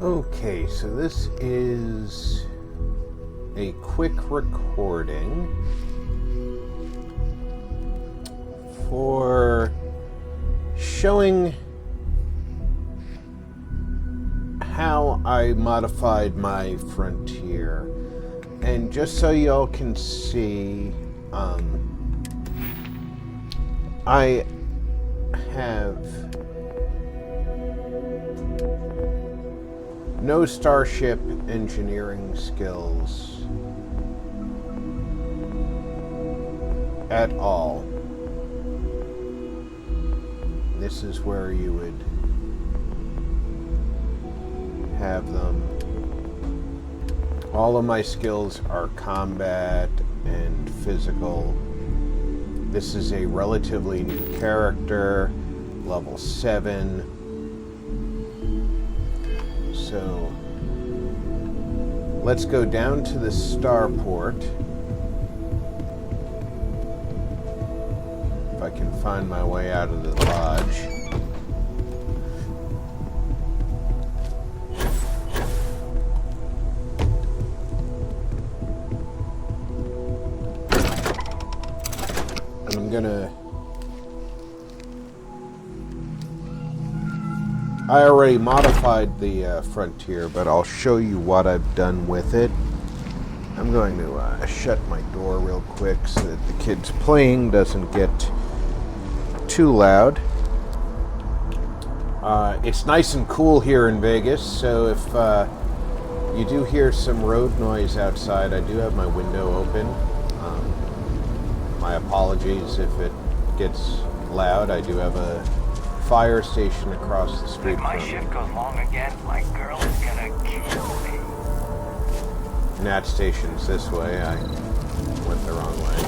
Okay, so this is a quick recording for showing how I modified my Frontier. And just so y'all can see, I have no starship engineering skills at all. This is where you would have them. All of my skills are combat and physical. This is a relatively new character, level 7. So let's go down to the starport. If I can find my way out of the lodge. And I'm gonna... I already modified the Frontier, but I'll show you what I've done with it. I'm going to shut my door real quick so that the kids playing doesn't get too loud. It's nice and cool here in Vegas, so if you do hear some road noise outside, I do have my window open. My apologies if it gets loud. I do have a fire station across the street. If my shift goes long again, my girl is gonna kill me. Nat station's this way. I went the wrong way.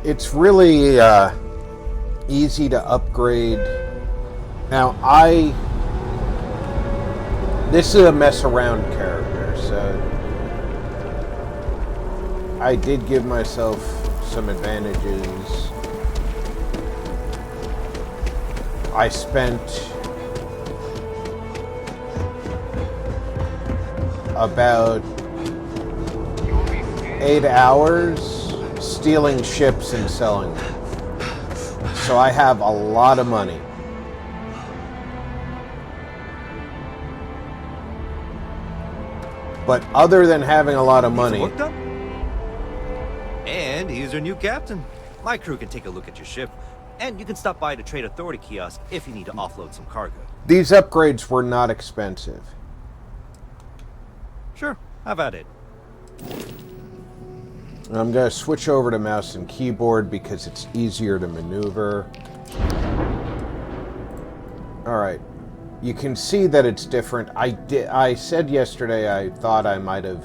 It's really easy to upgrade. Now, this is a mess around character, so I did give myself some advantages. I spent about 8 hours stealing ships and selling them. So I have a lot of money. But other than having a lot of money... And here's your new captain. My crew can take a look at your ship, and you can stop by the Trade Authority kiosk if you need to offload some cargo. These upgrades were not expensive. Sure, have at it. I'm going to switch over to mouse and keyboard because it's easier to maneuver. Alright. You can see that it's different. I said yesterday I thought I might have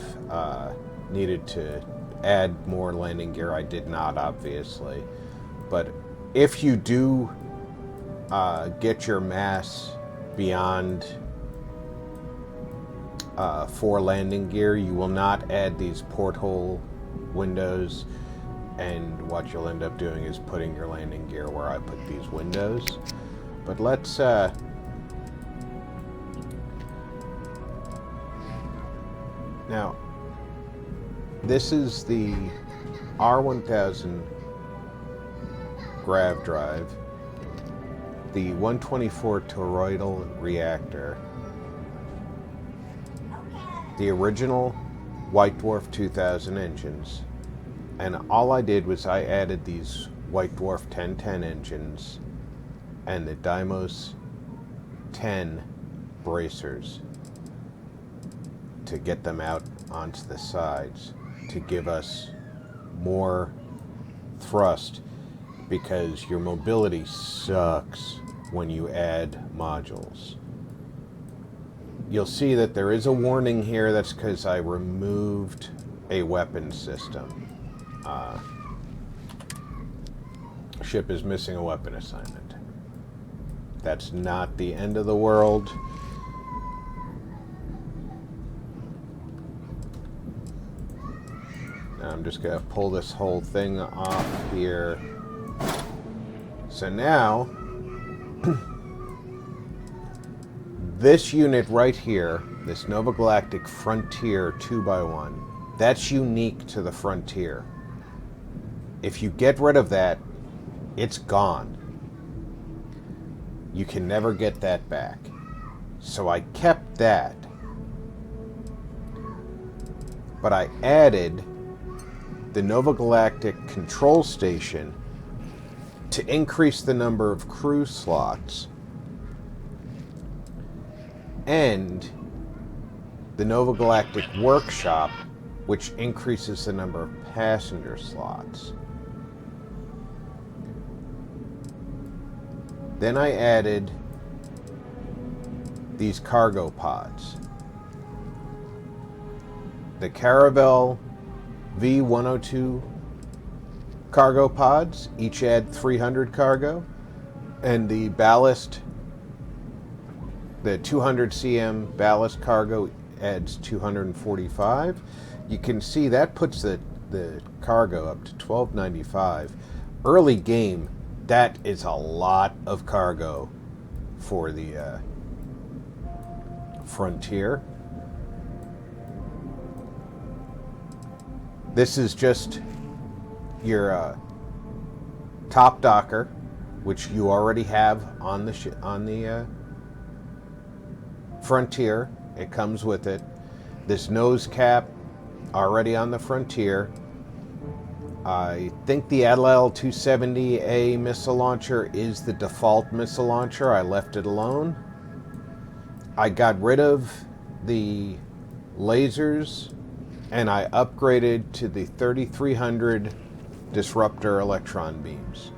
needed to add more landing gear. I did not, obviously. But if you do get your mass beyond 4 landing gear, you will not add these porthole windows, and what you'll end up doing is putting your landing gear where I put these windows. But let's now this is the R1000 grav drive, the 124 toroidal reactor, the original White Dwarf 2000 engines, and all I did was I added these White Dwarf 1010 engines and the Deimos 10 bracers to get them out onto the sides to give us more thrust, because your mobility sucks when you add modules. You'll see that there is a warning here. That's because I removed a weapon system. Ship is missing a weapon assignment. That's not the end of the world. Now I'm just going to pull this whole thing off here. So now, this unit right here, this Nova Galactic Frontier 2x1, that's unique to the Frontier. If you get rid of that, it's gone. You can never get that back. So I kept that. But I added the Nova Galactic Control Station to increase the number of crew slots, and the Nova Galactic Workshop, which increases the number of passenger slots. Then I added these cargo pods. The Caravel V102 cargo pods each add 300 cargo, and the ballast, the 200 cm ballast cargo adds 245. You can see that puts the cargo up to 1295. Early game, that is a lot of cargo for the Frontier. This is just your top docker, which you already have on the Frontier. It comes with it. This nose cap already on the Frontier. I think the Atlatl 270A missile launcher is the default missile launcher. I left it alone. I got rid of the lasers and I upgraded to the 3300 disruptor electron beams.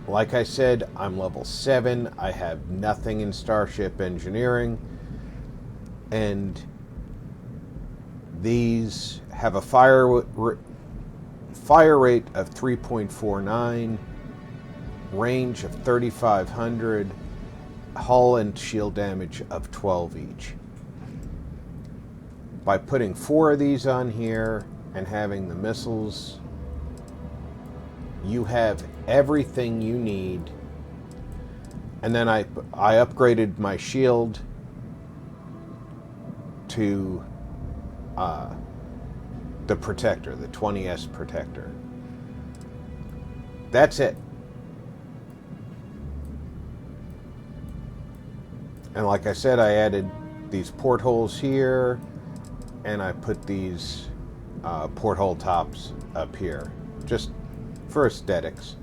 Like I said, I'm level 7. I have nothing in Starship engineering, and these have a fire rate of 3.49, range of 3,500, hull and shield damage of 12 each. By putting 4 of these on here and having the missiles, you have everything you need. And then I upgraded my shield to the protector, the 20S protector. That's it. And like I said, I added these portholes here, and I put these porthole tops up here, just for aesthetics.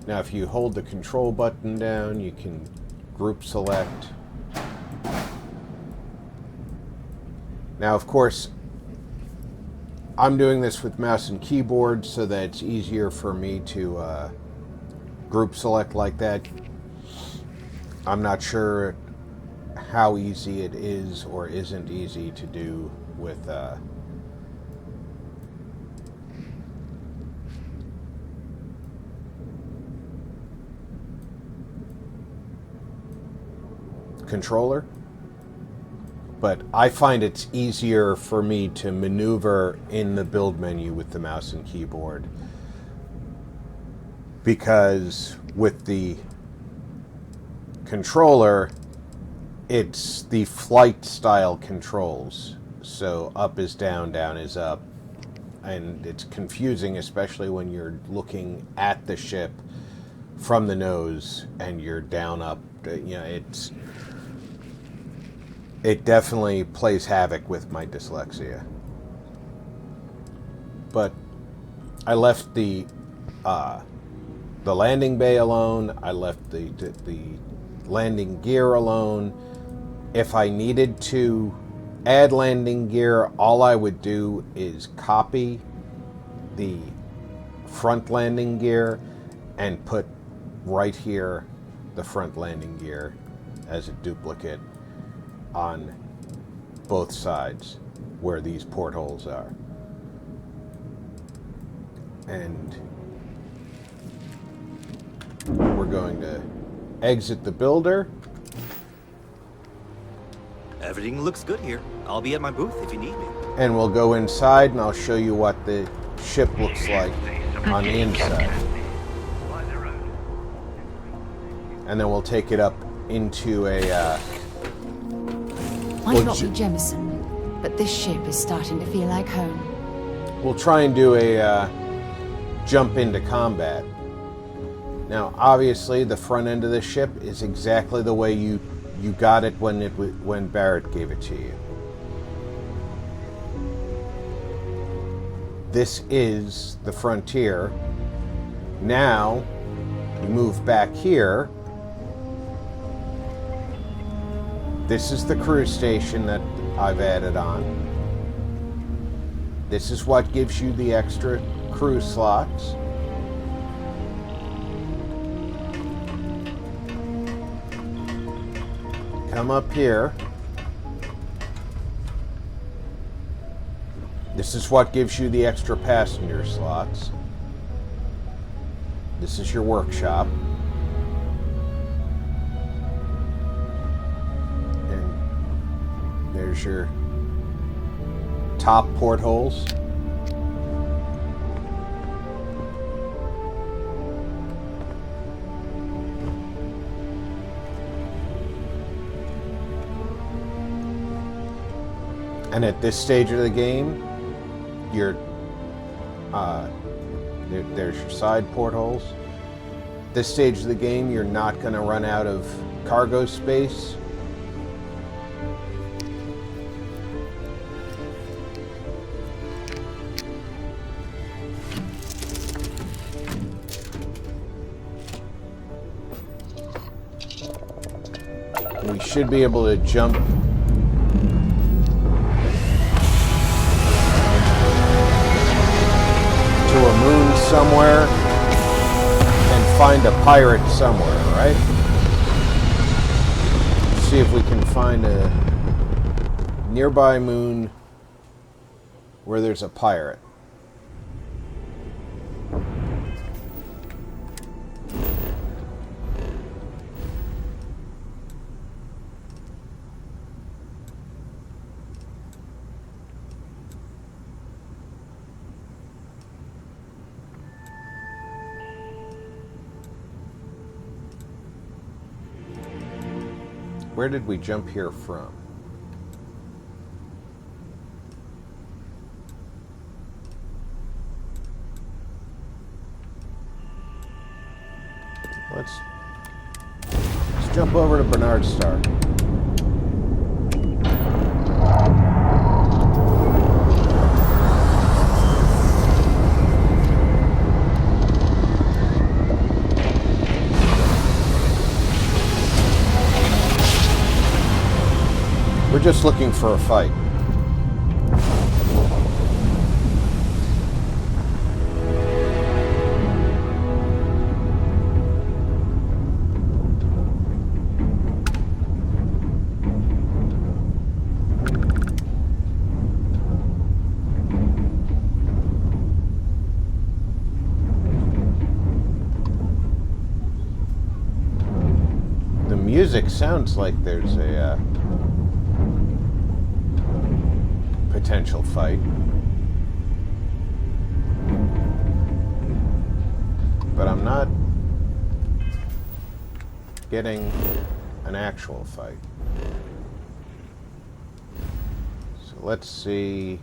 Now, if you hold the control button down, you can group select. Now, of course, I'm doing this with mouse and keyboard so that it's easier for me to group select like that. I'm not sure how easy it is or isn't easy to do with controller, but I find it's easier for me to maneuver in the build menu with the mouse and keyboard, because with the controller, it's the flight style controls. So up is down, down is up, and it's confusing, especially when you're looking at the ship from the nose and you're down, up. You know, it definitely plays havoc with my dyslexia. But I left the landing bay alone. I left the landing gear alone. If I needed to add landing gear, all I would do is copy the front landing gear and put right here the front landing gear as a duplicate on both sides where these portholes are. And we're going to exit the builder. Everything looks good here. I'll be at my booth if you need me. And we'll go inside and I'll show you what the ship looks like on the inside. And then we'll take it up into a... Might not be Jemison, but this ship is starting to feel like home. We'll try and do a jump into combat. Now, obviously, the front end of the ship is exactly the way you got it when Barrett gave it to you. This is the frontier. Now, you move back here. This is the cruise station that I've added on. This is what gives you the extra cruise slots. Come up here. This is what gives you the extra passenger slots. This is your workshop. And there's your top portholes. And at this stage of the game, there's your side portholes. This stage of the game, you're not going to run out of cargo space. We should be able to jump to a moon somewhere and find a pirate somewhere, right? See if we can find a nearby moon where there's a pirate. Where did we jump here from? Let's jump over to Bernard Star. We're just looking for a fight. The music sounds like there's a potential fight. But I'm not getting an actual fight. So let's see.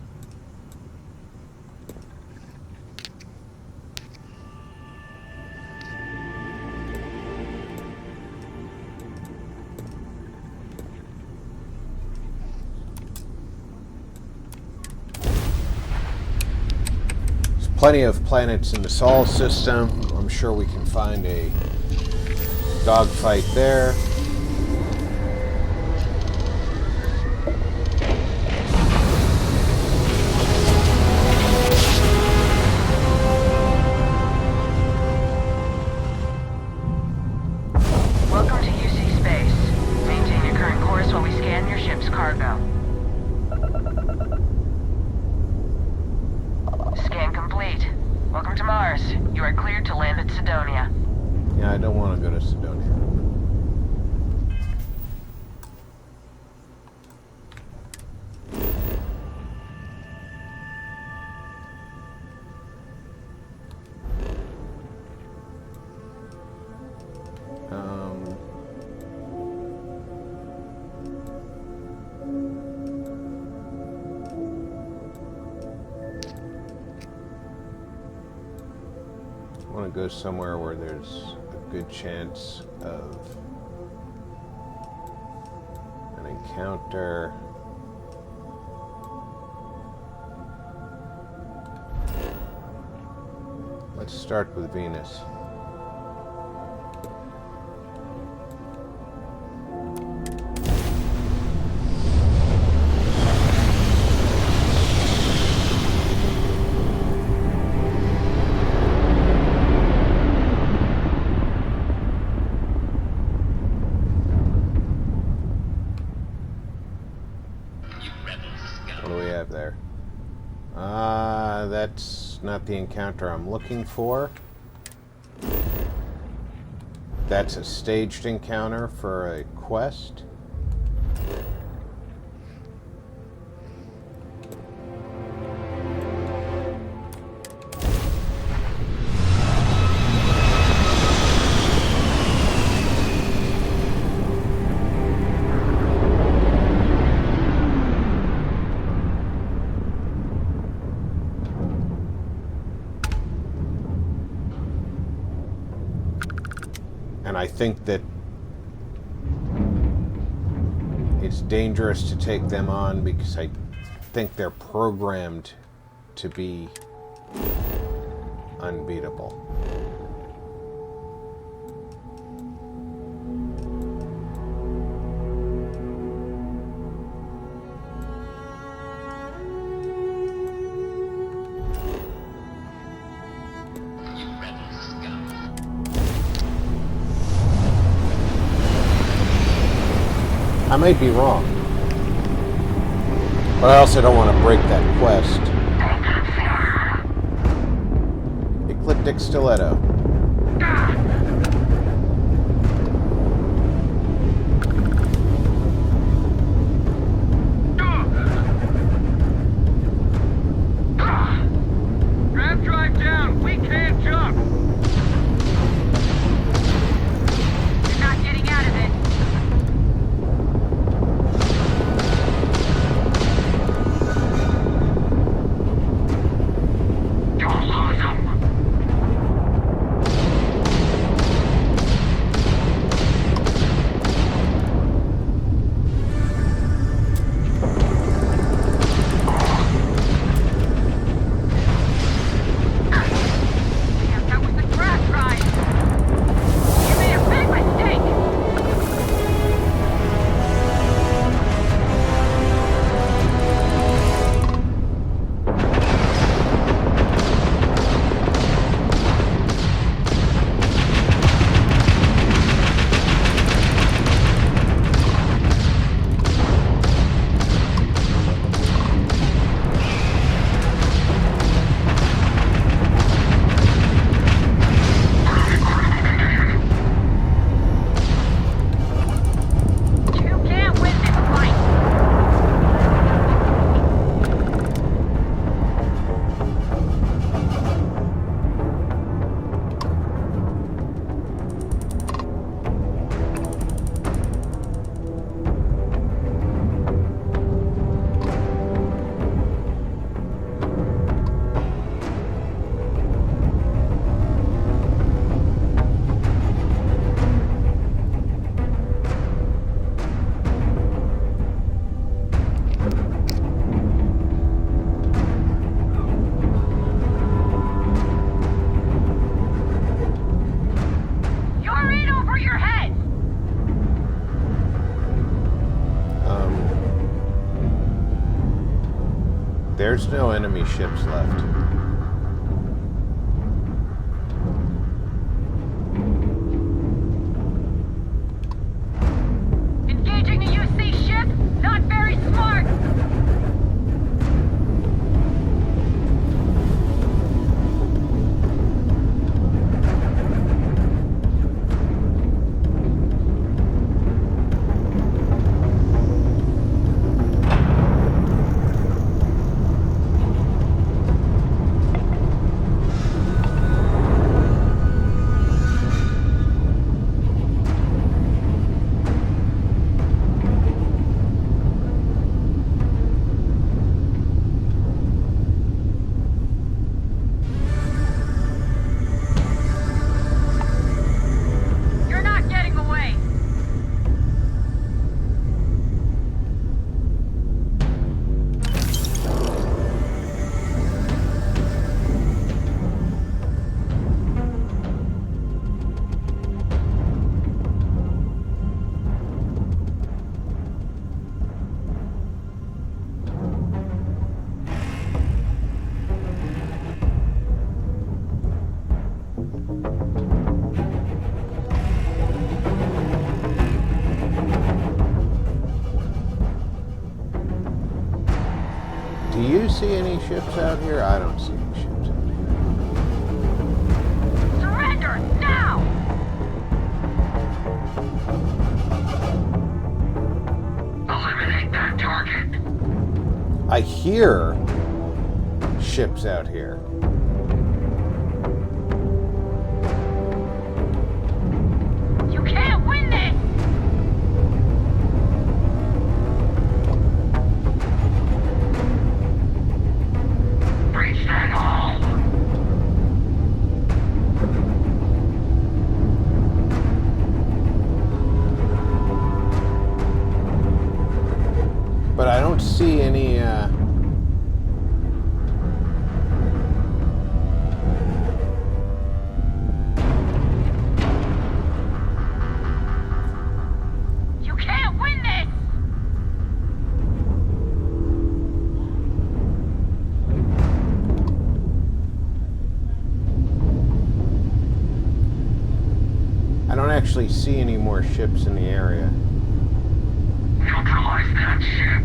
plenty of planets in the Sol system. I'm sure we can find a dogfight there. Welcome to UC Space. Maintain your current course while we scan your ship's cargo. Scan complete. Welcome to Mars. You are cleared to land at Sidonia. Yeah, I don't want to go to Sidonia. I want to go somewhere where there's a good chance of an encounter. Let's start with Venus. What do we have there? That's not the encounter I'm looking for. That's a staged encounter for a quest. And I think that it's dangerous to take them on because I think they're programmed to be unbeatable. I might be wrong, but I also don't want to break that quest. Ecliptic Stiletto. Grab drive down. We can't jump. You're not getting out of it. Don't lose them. There's no enemy ships left. Engaging a UC ship? Not very smart! Do you see any ships out here? I don't see any ships out here. Surrender now! Eliminate that target. I hear ships out here. You can't win this! Breach that hull! But I don't see any, You can't win this! I don't actually see any more ships in the area. Neutralize that ship.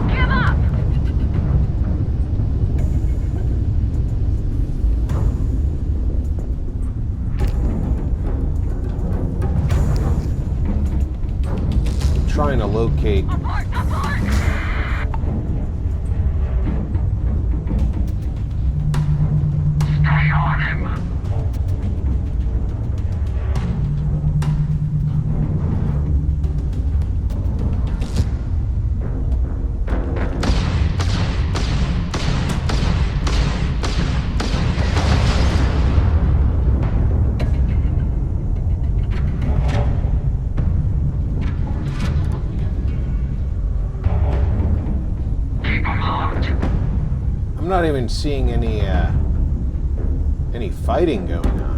Give up! I'm trying to locate. Abort! Abort! Stay on him. Keep him hooked. I'm not even seeing any fighting going on.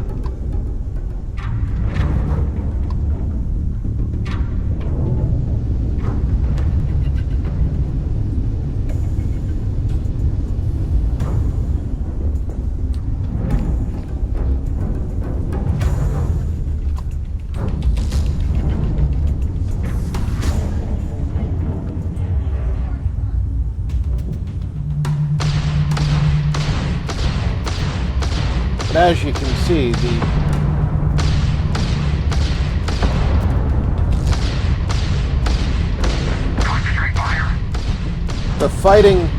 But as you can see, Concentrate fire. the fighting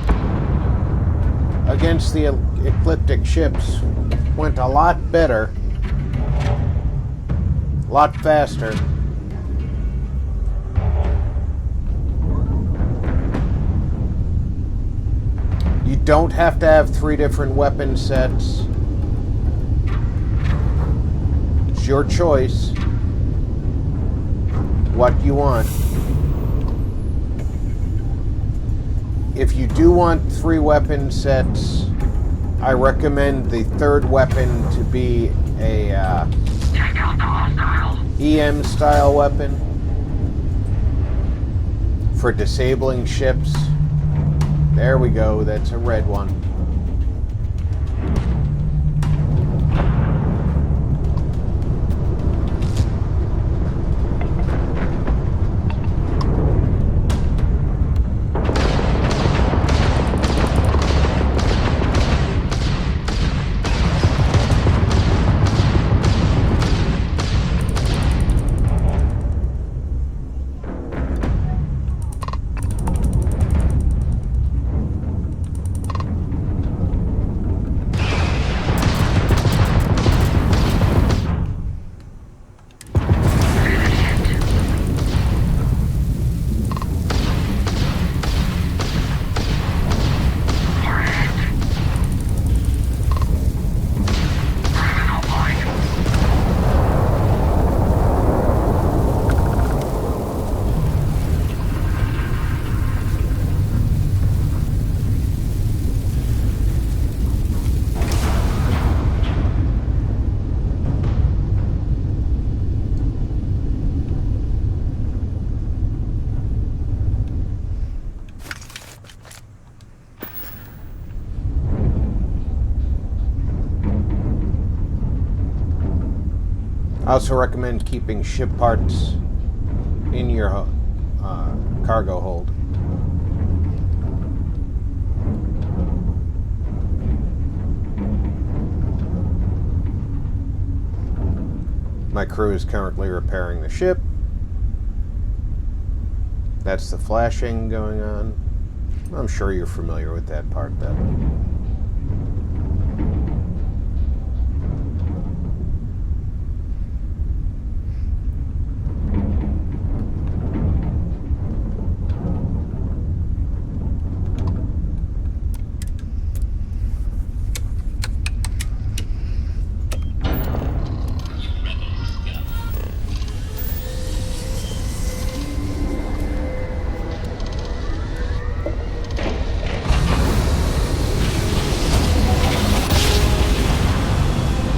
against the ecliptic ships went a lot better, a lot faster. You don't have to have 3 different weapon sets. It's your choice what you want. If you do want 3 weapon sets, I recommend the third weapon to be a Take out the hostile. EM style weapon for disabling ships. There we go, that's a red one. I also recommend keeping ship parts in your cargo hold. My crew is currently repairing the ship. That's the flashing going on. I'm sure you're familiar with that part, though.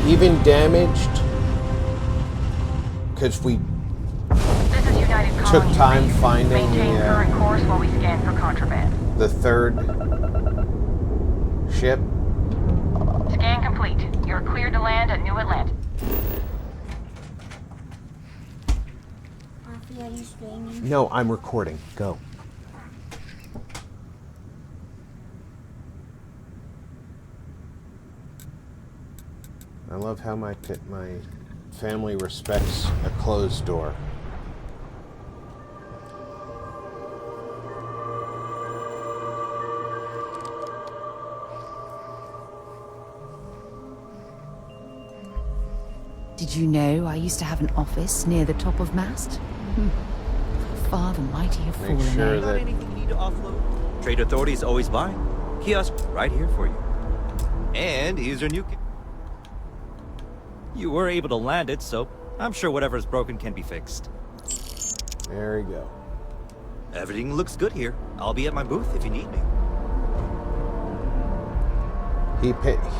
Even damaged, because we This is United took Colony time Base. finding Maintain current course while we scan for contraband. the third ship. Scan complete. You're cleared to land at New Atlantis. Are you streaming? No, I'm recording. Go. I love how my family respects a closed door. Did you know I used to have an office near the top of mast? Far the mighty have Make fallen. sure eh? Got that anything you need to offload? Trade Authority is always buying. Kiosk right here for you. And here's your new You were able to land it, so I'm sure whatever's broken can be fixed. there we go. Everything looks good here. I'll be at my booth if you need me.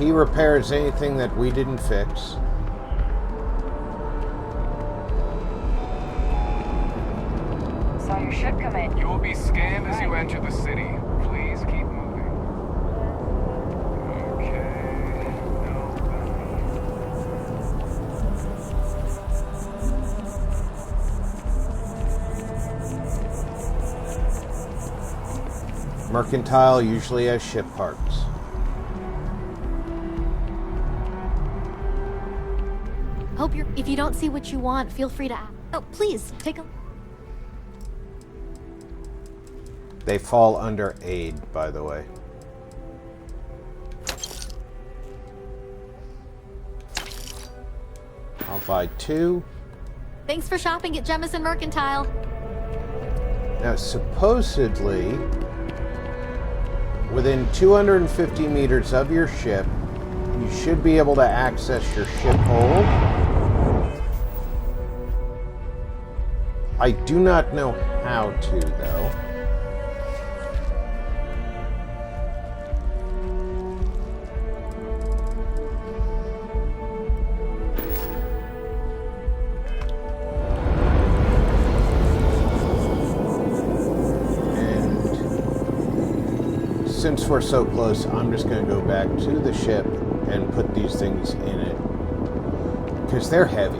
He repairs anything that we didn't fix. Saw your ship come in. You will be scanned as you enter the city. Please keep moving. Okay. No. Mercantile usually has ship parts. Hope you're. If you don't see what you want, feel free to ask. Oh, please take a. They fall under aid, by the way. I'll buy 2. Thanks for shopping at Jemison Mercantile. Now, supposedly, within 250 meters of your ship, you should be able to access your ship hold. I do not know how to, though. since we're so close, I'm just going to go back to the ship and put these things in it. Because they're heavy.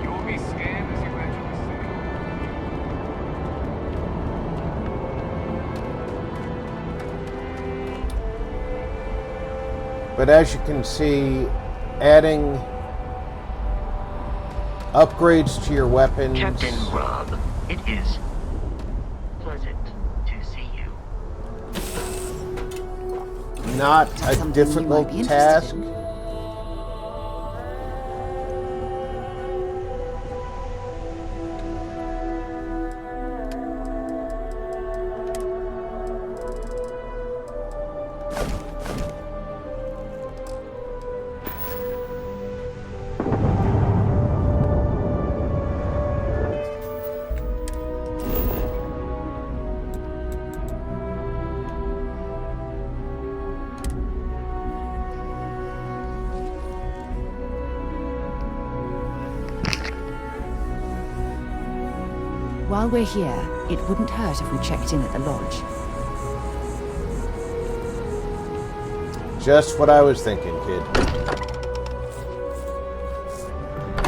You will be scanned as you enter the city. But as you can see, adding upgrades to your weapons... Captain Rob, it is pleasant to see you. Not a Something you difficult might be task. interested in. While we're here, it wouldn't hurt if we checked in at the lodge. Just what I was thinking, kid.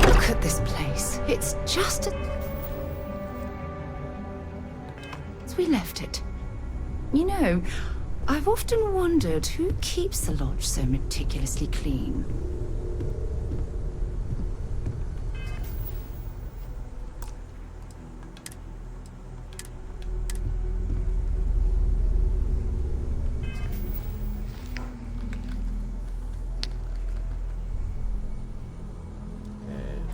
Look at this place. It's just as we left it. You know, I've often wondered who keeps the lodge so meticulously clean.